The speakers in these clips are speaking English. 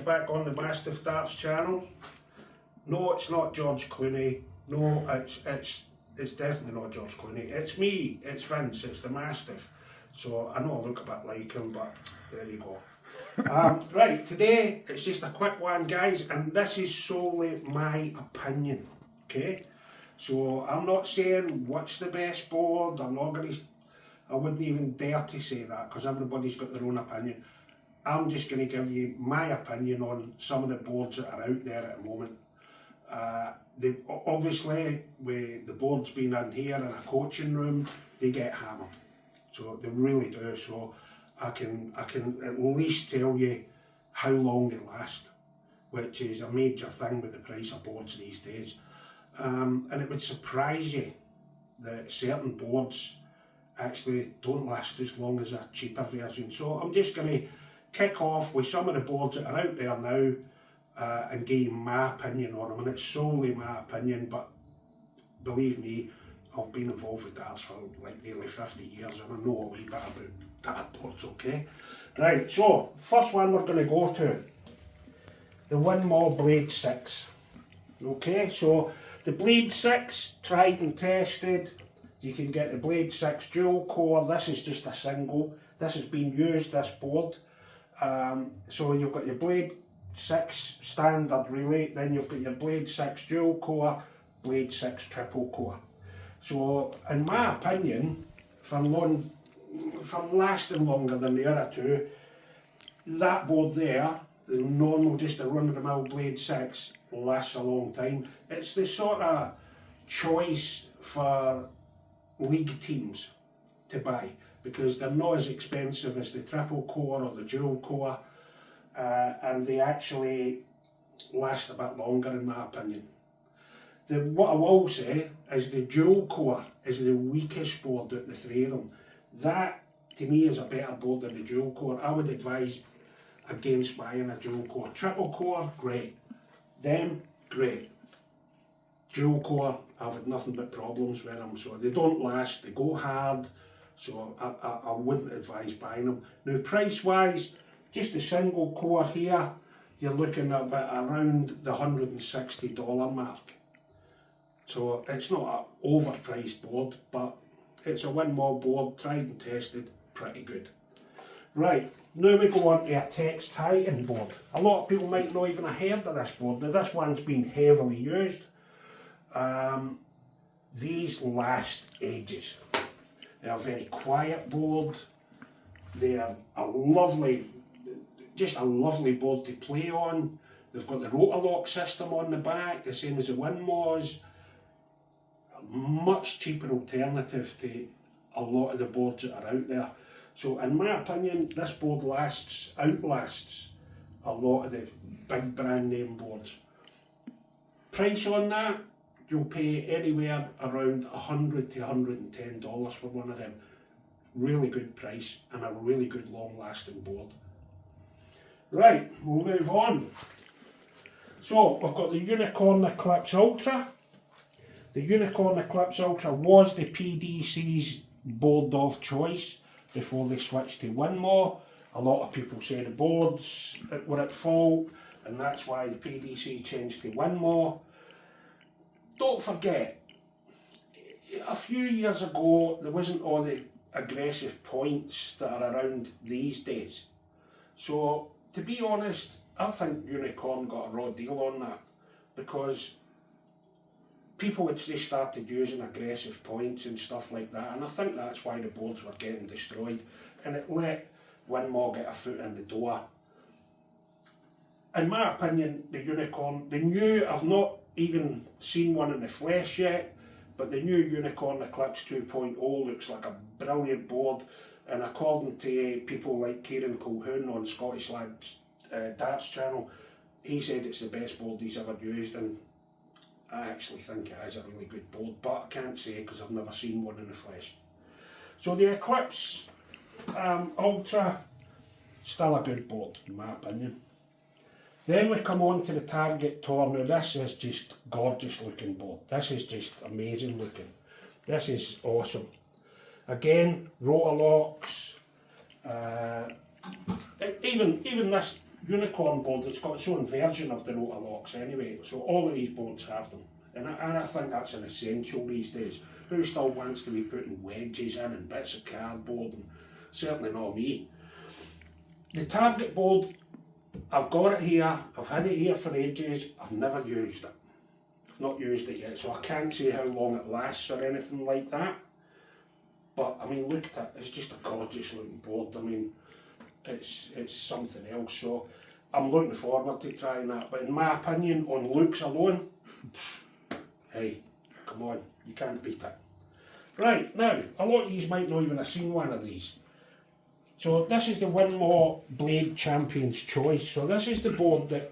back on the Mastiff Darts channel. No, it's not George Clooney. No, it's definitely not George Clooney. It's me, it's Vince, it's the Mastiff. So I know I look a bit like him, but there you go. Right, today it's just a quick one, guys, and this is solely my opinion, okay? So I'm not saying what's the best board. I wouldn't even dare to say that because everybody's got their own opinion. I'm just going to give you my opinion on some of the boards that are out there at the moment. Obviously, with the boards being in here in a coaching room, they get hammered. So they really do. So I can at least tell you how long they last, which is a major thing with the price of boards these days. And it would surprise you that certain boards actually don't last as long as a cheaper version. So I'm just going to kick off with some of the boards that are out there now and give you my opinion on them. And it's solely my opinion, but believe me, I've been involved with darts for like nearly 50 years and I know a wee bit about dartboards, okay? Right, so first one we're going to go to, the Winmau Blade 6. Okay, so the Blade 6, tried and tested. You can get the Blade 6 dual core. This is just a single. This has been used, this board. So you've got your Blade 6 standard relay, then you've got your Blade 6 dual core, Blade 6 triple core. So in my opinion, from lasting longer than the other two, that board there, the normal, just a run-of-the-mill Blade 6, lasts a long time. It's the sort of choice for league teams to buy because they're not as expensive as the triple core or the dual core, and they actually last a bit longer in my opinion. What I will say is the dual core is the weakest board out of the three of them. That to me is a better board than the dual core. I would advise against buying a dual core. Triple core, great. Them, great. Dual core, I've had nothing but problems with them. So they don't last, they go hard. So I wouldn't advise buying them. Now price wise, just a single core here, you're looking at around the $160 mark. So it's not an overpriced board, but it's a Winmau board, tried and tested, pretty good. Right, now we go on to a Tex Titan board. A lot of people might not even have heard of this board. Now this one's been heavily used. These last ages. They're a very quiet board. They're just a lovely board to play on. They've got the rotor lock system on the back, the same as the Winmau's. A much cheaper alternative to a lot of the boards that are out there. So in my opinion, this board outlasts a lot of the big brand name boards. Price on that, you'll pay anywhere around $100 to $110 for one of them. Really good price and a really good long lasting board. Right, we'll move on. So we've got the Unicorn Eclipse Ultra. The Unicorn Eclipse Ultra was the PDC's board of choice before they switched to Winmau. A lot of people say the boards were at fault and that's why the PDC changed to Winmau. Don't forget, a few years ago there wasn't all the aggressive points that are around these days. So to be honest, I think Unicorn got a raw deal on that because people had just started using aggressive points and stuff like that, and I think that's why the boards were getting destroyed, and it let Winmau get a foot in the door. In my opinion, the Unicorn, I've not even seen one in the flesh yet, but the new Unicorn Eclipse 2.0 looks like a brilliant board, and according to people like Kieran Colquhoun on Scottish Lads Darts channel, he said it's the best board he's ever used, and I actually think it is a really good board, but I can't say because I've never seen one in the flesh. So the Eclipse Ultra, still a good board in my opinion. Then we come on to the Target Tour. Now this is just gorgeous looking board. This is just amazing looking. This is awesome. Again, rotor locks. Even this unicorn board that's got its own version of the rotor locks anyway, so all of these boards have them. And I think that's an essential these days. Who still wants to be putting wedges in and bits of cardboard? And certainly not me. The target board, I've got it here, I've had it here for ages, I've never used it. I've not used it yet, so I can't say how long it lasts or anything like that. But I mean, look at it, it's just a gorgeous looking board. I mean, it's something else, so I'm looking forward to trying that. But in my opinion, on looks alone, hey, come on, you can't beat it. Right, now, a lot of you might not even have seen one of these. So this is the Winmau Blade Champion's Choice. So this is the board that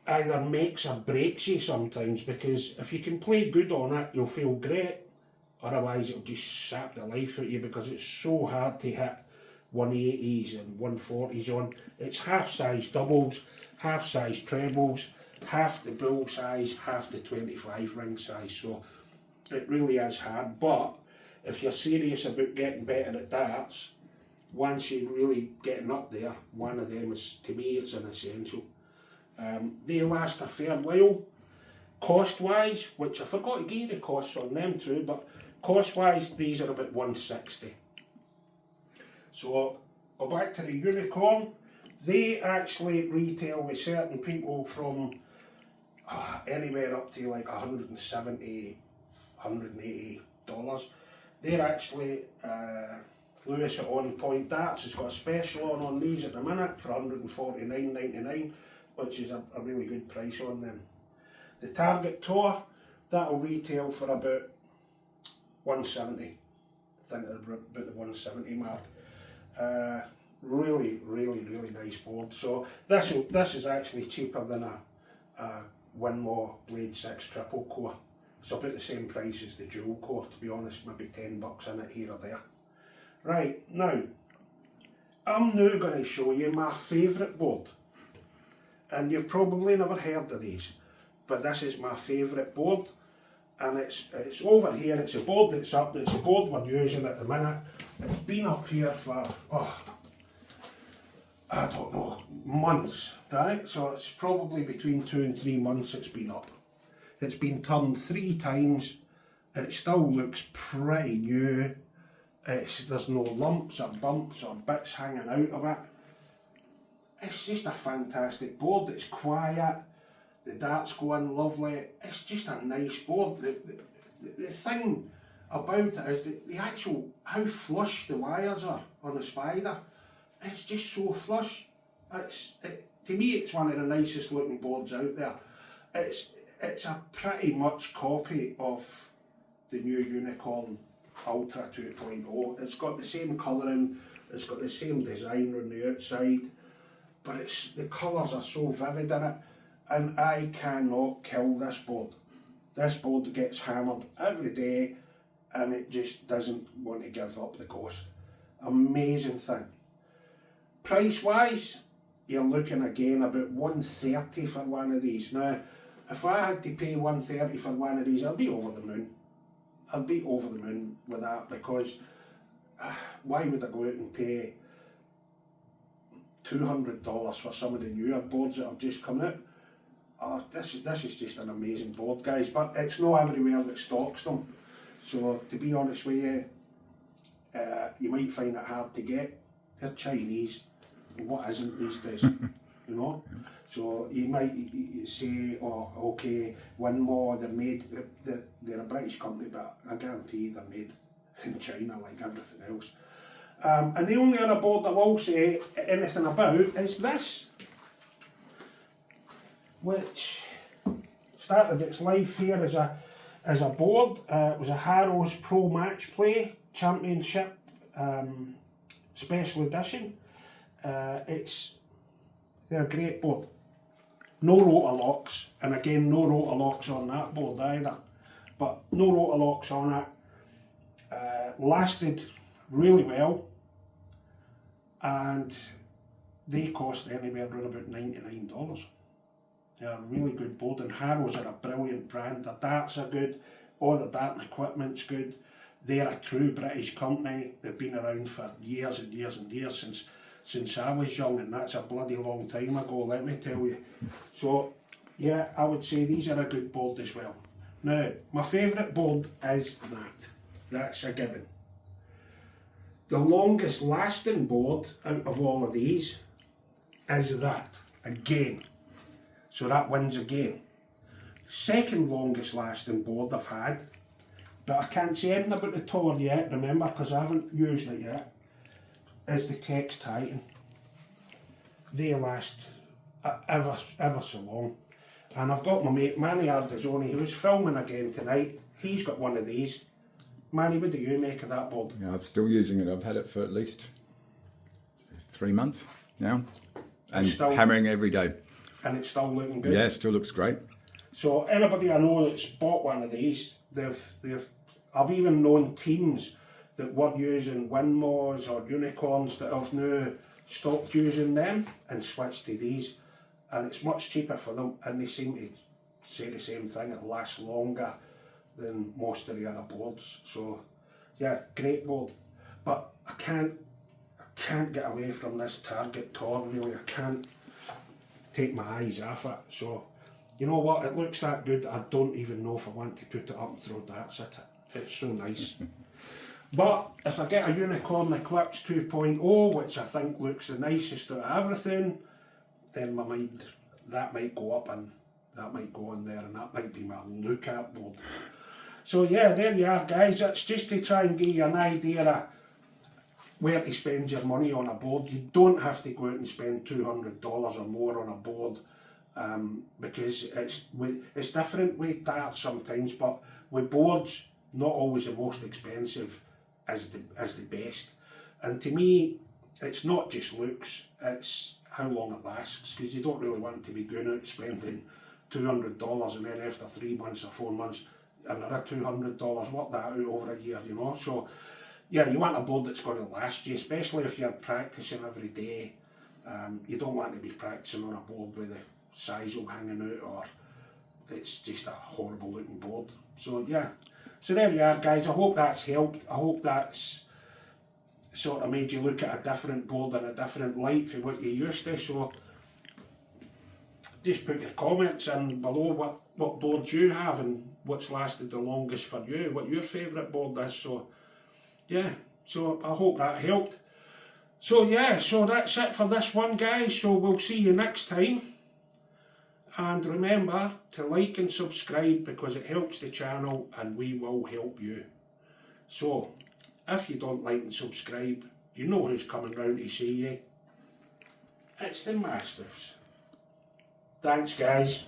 either makes or breaks you sometimes, because if you can play good on it, you'll feel great. Otherwise, it'll just sap the life out of you because it's so hard to hit 180s and 140s on. It's half-size doubles, half-size trebles, half the bull size, half the 25 ring size. So it really is hard. But if you're serious about getting better at darts, once you're really getting up there, one of them is, to me, it's an essential. They last a fair while. Cost-wise, which I forgot to give you the costs on them too, but cost-wise, these are about 160. So, go back to the unicorn. They actually retail with certain people from anywhere up to like $170, $180. They're actually Lewis at On Point Darts has got a special on these at the minute for $149.99, which is a really good price on them. The Target Tour, that'll retail for about 170. I think about the 170 mark. Really nice board. So this is actually cheaper than a Winmau Blade 6 triple core. It's about the same price as the dual core, to be honest, maybe $10 in it here or there. Right, now, I'm now going to show you my favourite board. And you've probably never heard of these, but this is my favourite board. And it's over here, it's a board that's up, it's a board we're using at the minute. It's been up here for, I don't know, months, right? So it's probably between 2 and 3 months it's been up. It's been turned 3 times, it still looks pretty new. There's no lumps or bumps or bits hanging out of it. It's just a fantastic board, it's quiet, the darts go in lovely, it's just a nice board. The thing about it is the actual, how flush the wires are on the Spider. It's just so flush. To me, it's one of the nicest looking boards out there. It's a pretty much copy of the new Unicorn Ultra 2.0. It's got the same colouring, it's got the same design on the outside, but the colours are so vivid in it, and I cannot kill this board. This board gets hammered every day, and it just doesn't want to give up the ghost. Amazing thing. Price wise, you're looking again about $130 for one of these. Now, if I had to pay $130 for one of these, I'd be over the moon. I'd be over the moon with that, because why would I go out and pay $200 for some of the newer boards that have just come out? This is just an amazing board, guys, but it's not everywhere that stocks them. So to be honest with you, you might find it hard to get. They're Chinese. What isn't these days? You know? So you might say, oh, okay, Winmau, they're a British company, but I guarantee they're made in China like everything else. And the only other board I will say anything about is this, which started its life here as a board. It was a Harrows Pro Match Play Championship Special Edition. They're a great board. No rotor locks, and again no rotor locks on that board either, but no rotor locks on it. Lasted really well, and they cost anywhere around about $99. They're a really good board, and Harrows are a brilliant brand. Their darts are good, all the darting equipment's good. They're a true British company. They've been around for years and years and years, since I was young, and that's a bloody long time ago, let me tell you. So yeah, I would say these are a good board as well. Now, my favourite board is that. That's a given. The longest lasting board out of all of these is that, again. So that wins again. The second longest lasting board I've had, but I can't say anything about the Tor yet, remember, because I haven't used it yet, is the Tex Titan. They last ever so long. And I've got my mate Manny Ardizoni, who's filming again tonight. He's got one of these. Manny, what do you make of that board? Yeah, I'm still using it. I've had it for at least 3 months now, and still hammering every day. And it's still looking good? Yeah, it still looks great. So anybody I know that's bought one of these, I've even known teams that were using Winmaus or Unicorns that have now stopped using them and switched to these, and it's much cheaper for them, and they seem to say the same thing, it lasts longer than most of the other boards. So yeah, great board. But I can't get away from this Target Tor, really. I can't take my eyes off it. So you know what, it looks that good, I don't even know if I want to put it up and throw darts at it. It's so nice. But if I get a Unicorn Eclipse 2.0, which I think looks the nicest out of everything, then my mind, that might go up and that might go in there, and that might be my look-at board. So yeah, there you are guys, it's just to try and give you an idea of where to spend your money on a board. You don't have to go out and spend $200 or more on a board, because it's different with darts sometimes, but with boards, not always the most expensive is the best. And to me, it's not just looks, it's how long it lasts, because you don't really want to be going out spending $200 and then after 3 months or 4 months another $200, what that out over a year, you know. So yeah, you want a board that's going to last you, especially if you're practicing every day. You don't want to be practicing on a board with the sisal hanging out, or it's just a horrible looking board. So yeah, so there you are guys, I hope that's helped. I hope that's sort of made you look at a different board in a different light from what you used to. So just put your comments in below what boards you have and what's lasted the longest for you, what your favourite board is. So yeah, so I hope that helped. So yeah, so that's it for this one guys, so we'll see you next time. And remember to like and subscribe, because it helps the channel and we will help you. So if you don't like and subscribe, you know who's coming round to see you. It's the Mastiffs. Thanks guys.